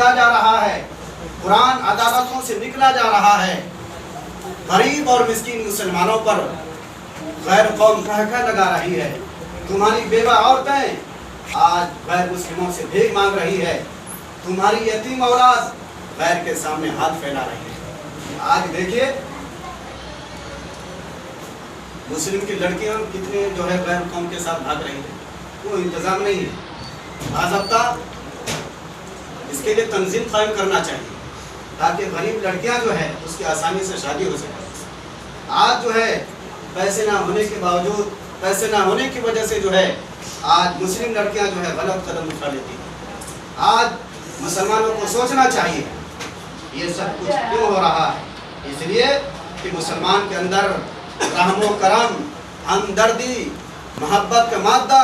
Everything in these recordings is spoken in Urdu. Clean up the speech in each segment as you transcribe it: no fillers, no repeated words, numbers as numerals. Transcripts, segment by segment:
ٹوٹتا جا رہا ہے، قرآن عدالتوں سے نکلا جا رہا ہے، غریب اور مسکین مسلمانوں پر غیر قوم کہہ لگا رہی ہے، تمہاری بیوہ عورتیں آج غیر مسلموں سے بھیک مانگ رہی ہے، تمہاری یتیم اولاد غیر کے سامنے ہاتھ پھیلا رہی ہے۔ آج دیکھیے مسلم کی لڑکیاں کتنے جو ہے غیر قوم کے ساتھ بھاگ رہی ہیں، کوئی انتظام نہیں ہے۔ باضابطہ اس کے لیے تنظیم قائم کرنا چاہیے تاکہ غریب لڑکیاں جو ہے اس کی آسانی سے شادی ہو سکے۔ آج جو ہے پیسے نہ ہونے کے باوجود، پیسے نہ ہونے کی وجہ سے جو ہے آج مسلم لڑکیاں جو ہے غلط قدم اٹھا لیتی ہیں۔ آج مسلمانوں کو سوچنا چاہیے یہ سب کچھ کیوں ہو رہا ہے، اس لیے کہ مسلمان کے اندر رحم و کرم، ہمدردی، محبت کا مادہ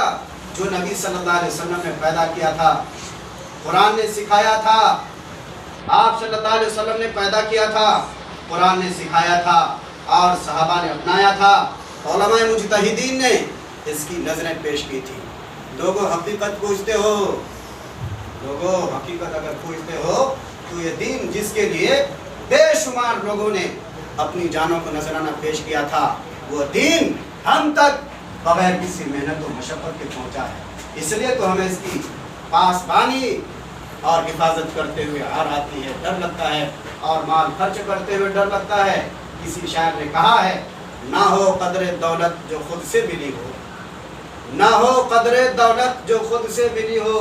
جو نبی صلی اللہ علیہ وسلم نے پیدا کیا تھا، قرآن نے سکھایا تھا، آپ صلی اللہ علیہ وسلم نے پیدا کیا تھا، قرآن نے سکھایا تھا اور صحابہ نے اپنایا تھا، علماء مجتہدین نے اس کی نظریں پیش کی تھی۔ لوگوں حقیقت پوچھتے ہو، لوگوں حقیقت اگر پوچھتے ہو تو یہ دین جس کے لیے بے شمار لوگوں نے اپنی جانوں کو نذرانہ پیش کیا تھا، وہ دین ہم تک بغیر کسی محنت و مشقت کے پہنچا ہے۔ اس لیے تو ہمیں اس کی پاسبانی اور حفاظت کرتے ہوئے ہار آتی ہے، ڈر لگتا ہے، اور مال خرچ کرتے ہوئے ڈر لگتا ہے۔ کسی شاعر نے کہا ہے، نہ ہو قدر دولت جو خود سے ملی ہو، نہ ہو قدر دولت جو خود سے ملی ہو،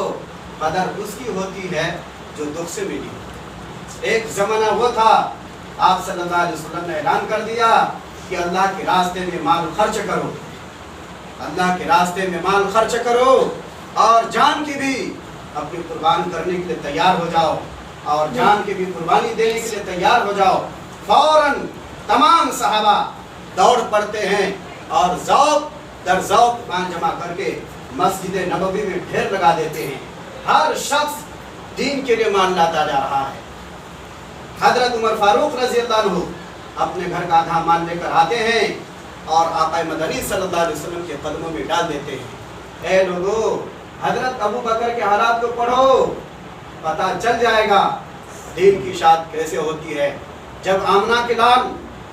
قدر اس کی ہوتی ہے جو دکھ سے ملی ہو۔ ایک زمانہ وہ تھا، آپ صلی اللہ علیہ وسلم نے اعلان کر دیا کہ اللہ کے راستے میں مال خرچ کرو، اللہ کے راستے میں مال خرچ کرو، اور جان کی بھی اپنی قربان کرنے کے لیے تیار ہو جاؤ، اور جان کی بھی قربانی دینے کے لیے تیار ہو جاؤ۔ فوراً تمام صحابہ دوڑ پڑتے ہیں اور ذوق در ذوق مان جمع کر کے مسجد نبوی میں ڈھیر لگا دیتے ہیں۔ ہر شخص دین کے لیے مان لاتا جا رہا ہے۔ حضرت عمر فاروق رضی اللہ عنہ اپنے گھر کا آدھا مال لے کر آتے ہیں اور آقا مدنی صلی اللہ علیہ وسلم کے قدموں میں ڈال دیتے ہیں۔ اے لوگو، حضرت ابو بکر کے حالات کو پڑھو، پتہ چل جائے گا دین کی اشاعت کیسے ہوتی ہے۔ جب آمنہ کے لال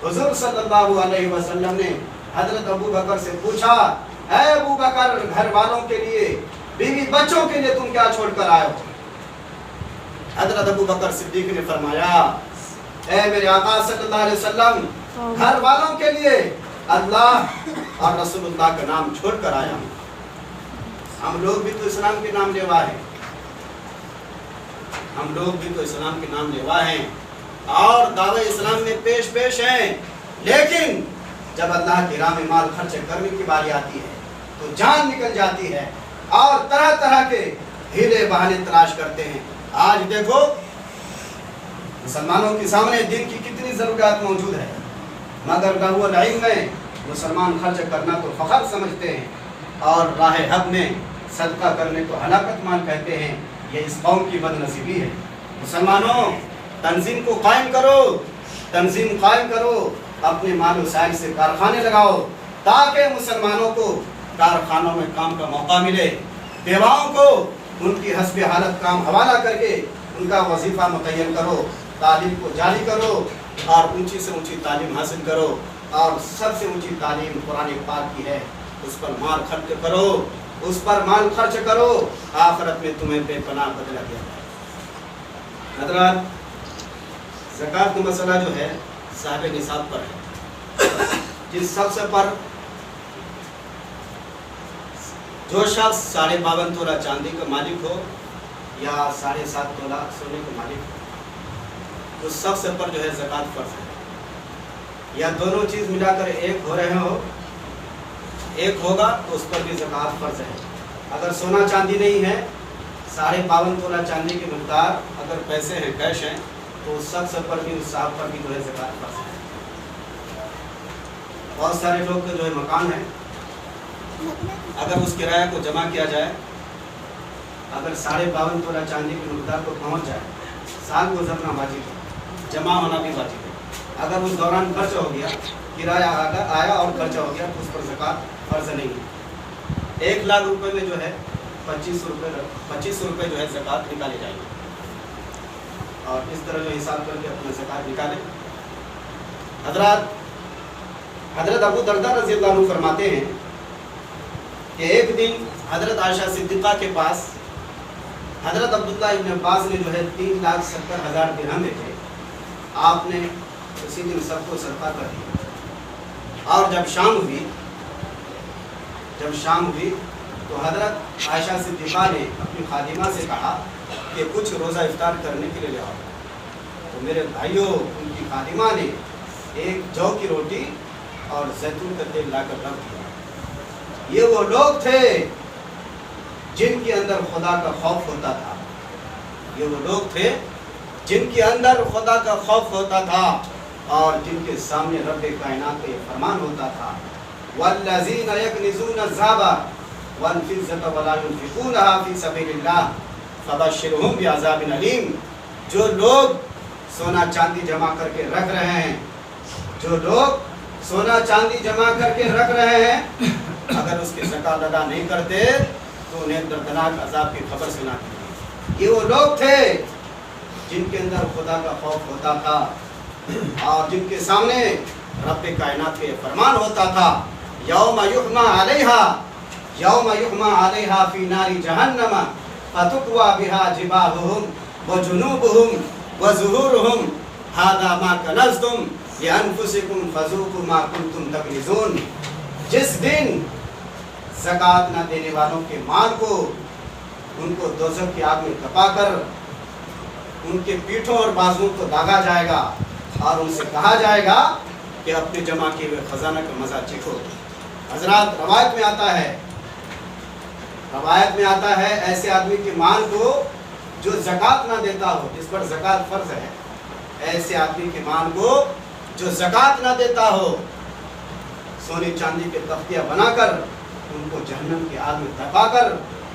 حضور صلی اللہ علیہ وسلم نے حضرت ابو بکر سے پوچھا، اے ابو بکر، گھر والوں کے لیے، بیوی بچوں کے لیے تم کیا چھوڑ کر آئے ہو؟ حضرت ابو بکر صدیق نے فرمایا، اے میرے آقا صلی اللہ علیہ وسلم، گھر والوں کے لیے اللہ اور رسول اللہ کا نام چھوڑ کر آیا ہوں۔ ہم لوگ بھی تو اسلام کے نام لیوا ہیں، ہم لوگ بھی تو اسلام کے نام لیوا ہیں اور دعوی اسلام میں پیش ہیں، لیکن جب اللہ کی راہ میں مال خرچ کرنے کی باری آتی ہے تو جان نکل جاتی ہے اور طرح طرح کے ہیلے بہانے تلاش کرتے ہیں۔ آج دیکھو مسلمانوں کے سامنے دین کی کتنی ضروریات موجود ہے، مگر لہو العلم میں مسلمان خرچ کرنا تو فخر سمجھتے ہیں اور راہ حق میں صدقہ کرنے کو ہلاکت مان کہتے ہیں۔ یہ اس قوم کی بد نصیبی ہے۔ مسلمانوں، تنظیم کو قائم کرو، تنظیم قائم کرو، اپنے مال وسائل سے کارخانے لگاؤ تاکہ مسلمانوں کو کارخانوں میں کام کا موقع ملے، بیواؤں کو ان کی حسب حالت کام حوالہ کر کے ان کا وظیفہ متعین کرو، تعلیم کو جاری کرو اور اونچی سے اونچی تعلیم حاصل کرو، اور سب سے اونچی تعلیم قرآن پاک کی ہے، اس پر مال خرچ کرو، اس پر مال خرچ کرو، آخرت میں تمہیں بے پناہ بدلہ دیا جائے۔ حضرات، زکوٰۃ کا مسئلہ جو ہے صاحب نصاب پر ہے۔ جس شخص پر جو شخص 52.5 تولہ چاندی کا مالک ہو یا 7.5 تولہ سونے کا مالک ہو، اس شخص پر جو ہے زکوٰۃ فرض ہے، یا دونوں چیز ملا کر ایک ہو رہے ہو، ایک ہوگا تو اس پر بھی زکوٰۃ فرض ہے۔ اگر سونا چاندی نہیں ہے، 52.5 تولہ چاندی کی مقدار اگر پیسے ہیں، کیش ہیں، تو اس شخص پر بھی، اس صاحب پر بھی جو ہے زکوٰۃ فرض ہے۔ بہت سارے لوگ کے جو ہے مکان ہے، اگر اس کرایہ کو جمع کیا جائے، اگر 52.5 تولہ چاندی کی مقدار کو پہنچ جائے، سال گزرنا واجب ہے، جمع ہونا بھی واجب ہے۔ اگر اس دوران خرچ ہو گیا، کرایہ آیا اور خرچہ ہو گیا، تو اس پر زکوٰۃ فرض نہیں ہے۔ 1 لاکھ روپے میں جو ہے 2500 روپے جو ہے زکوٰۃ نکالی جائے گی۔ اور اس طرح جو حساب کر کے اپنا زکات نکالیں۔ حضرت ابو درداء رضی اللہ عنہ فرماتے ہیں کہ ایک دن حضرت عائشہ صدیقہ کے پاس حضرت عبداللہ ابن عباس نے جو ہے 3,70,000 درہم دیے، آپ نے اسی دن سب کو صدقہ کر دیا۔ اور جب شام ہوئی تو حضرت عائشہ صدیقہ نے اپنی خادمہ سے کہا کہ کچھ روزہ افطار کرنے کے لیے لے آؤ۔ تو میرے بھائیوں، ان کی خادمہ نے ایک جو کی روٹی اور زیتون کا تیل لا کر رکھ دیا۔ یہ وہ لوگ تھے جن کے اندر خدا کا خوف ہوتا تھا، یہ وہ لوگ تھے جن کے اندر خدا کا خوف ہوتا تھا اور جن کے سامنے رب کائنات کا یہ فرمان ہوتا تھا، والذین یکنزون الذهب والفضة ولا ينفقونها فی سبیل اللہ فبشرهم بعذاب علیم۔ جو لوگ سونا چاندی جمع کر کے رکھ رہے ہیں، جو لوگ سونا چاندی جمع کر کے رکھ رہے ہیں، اگر اس کی زکات ادا نہیں کرتے تو انہیں دردناک عذاب کی خبر سنا دی۔ یہ وہ لوگ تھے جن کے اندر خدا کا خوف ہوتا تھا اور جن کے سامنے رب کائنات کے فرمان ہوتا تھا، یوم یحمى علیہا فی نار جہنم فتکوی بها جباہہم وجنوبہم وظہورہم ھذا ما کنزتم لانفسکم فذوقوا ما کنتم تکنزون۔ جس دن زکات نہ دینے والوں کے مال کو ان کو دوزخ کی آگ میں تپا کر ان کے پیٹھوں اور بازوؤں کو داغا جائے گا اور ان سے کہا جائے گا کہ اپنے جمع کیے ہوئے خزانہ کا مزہ چکھو۔ حضرات، روایت میں آتا ہے ایسے آدمی کے مال کو جو زکات نہ دیتا ہو، جس پر زکات فرض ہے، ایسے آدمی کے مال کو جو زکات نہ دیتا ہو، سونے چاندی کے تختیاں بنا کر ان کو جہنم کی آگ میں دبا کر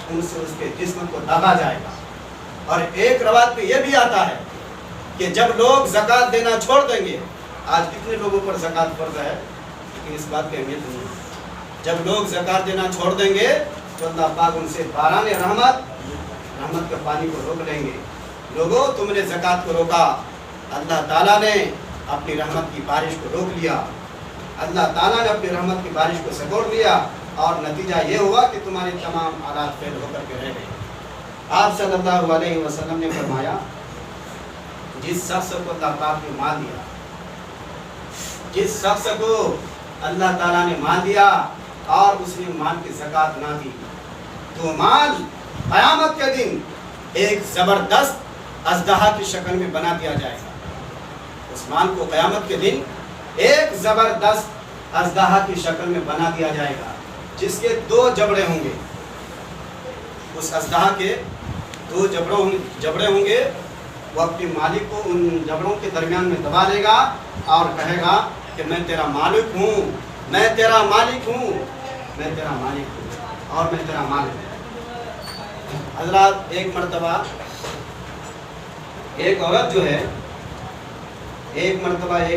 ان سے اس کے جسم کو دبا جائے گا۔ اور ایک روایت میں یہ بھی آتا ہے کہ جب لوگ زکات دینا چھوڑ دیں گے، آج کتنے لوگوں پر زکات فرض ہے لیکن اس بات کی اہمیت نہیں ہے، جب لوگ زکات دینا چھوڑ دیں گے تو اللہ پاک ان سے باران رحمت کا پانی کو روک لیں گے۔ لوگوں، تم نے زکات کو روکا، اللہ تعالیٰ نے اپنی رحمت کی بارش کو روک لیا، اللہ تعالیٰ نے اپنی رحمت کی بارش کو سکوڑ لیا اور نتیجہ یہ ہوا کہ تمہارے تمام آلات فیل ہو کر کے رہ گئے۔ آپ صلی اللہ علیہ وسلم نے فرمایا، جس شخص کو اللہ پاک نے مال دیا، جس شخص کو اللہ تعالیٰ نے مال دیا اور اس نے مال کی زکات نہ دی، تو مال قیامت کے دن ایک زبردست اژدہا کی شکل میں بنا دیا جائے گا۔ اس مال کو قیامت کے دن ایک زبردست اژدہا کی شکل میں بنا دیا جائے گا جس کے 2 جبڑے ہوں گے۔ اس اژدہا کے 2 جبڑے ہوں گے۔ وہ اپنے مالک کو ان جبڑوں کے درمیان میں دبا دے گا اور کہے گا کہ میں تیرا مالک ہوں، میں تیرا مالک ہوں، میں تیرا مالک ہوں اور میں تیرا مالک ہوں۔ حضرات، ایک مرتبہ ایک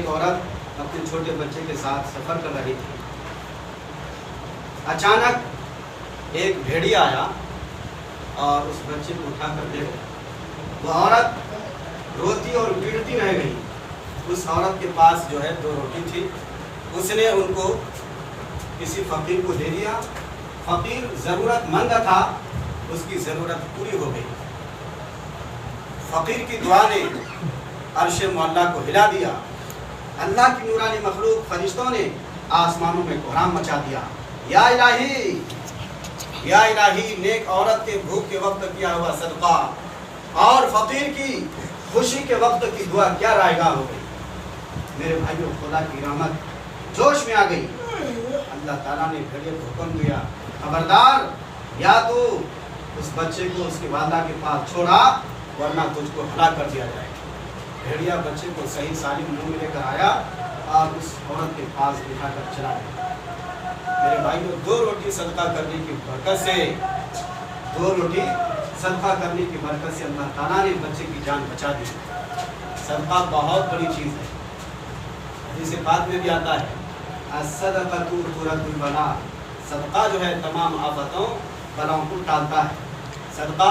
عورت اپنے چھوٹے بچے کے ساتھ سفر کر رہی تھی۔ اچانک ایک بھیڑیا آیا اور اس بچے کو اٹھا کر لے گیا۔ وہ عورت روتی اور پیٹتی رہ گئی۔ اس عورت کے پاس جو ہے 2 روٹی تھی، اس نے ان کو کسی فقیر کو دے دیا۔ فقیر ضرورت مند تھا، اس کی ضرورت پوری ہو گئی۔ فقیر کی دعا نے عرش معلیٰ کو ہلا دیا۔ اللہ کی نورانی مخلوق فرشتوں نے آسمانوں میں کوہرام مچا دیا۔ یا الہی، نیک عورت کے بھوک کے وقت کیا ہوا صدقہ اور فقیر کی خوشی کے وقت کی دعا کیا رائے گاہ ہو گئی۔ میرے بھائیوں، خدا کی رحمت جوش میں آ گئی۔ اللہ تعالیٰ نے بھیڑیے کو حکم دیا، خبردار، یا تو اس بچے کو اس کی والدہ کے پاس چھوڑا ورنہ تجھ کو ہلاک کر دیا جائے گا۔ بھیڑیا بچے کو صحیح سالم منہ میں لے کر آیا اور اس عورت کے پاس بٹھا کر چلا گیا۔ میرے بھائیوں، 2 روٹی صدقہ کرنے کی برکت سے اللہ تعالیٰ نے بچے کی جان بچا دی۔ صدقہ بہت بڑی چیز ہے۔ حدیث پاک میں بھی آتا ہے، الصدقۃ ترد البلاء، صدقہ جو ہے تمام آفتوں بلاؤں کو ٹالتا ہے۔ صدقہ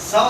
100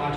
5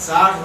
60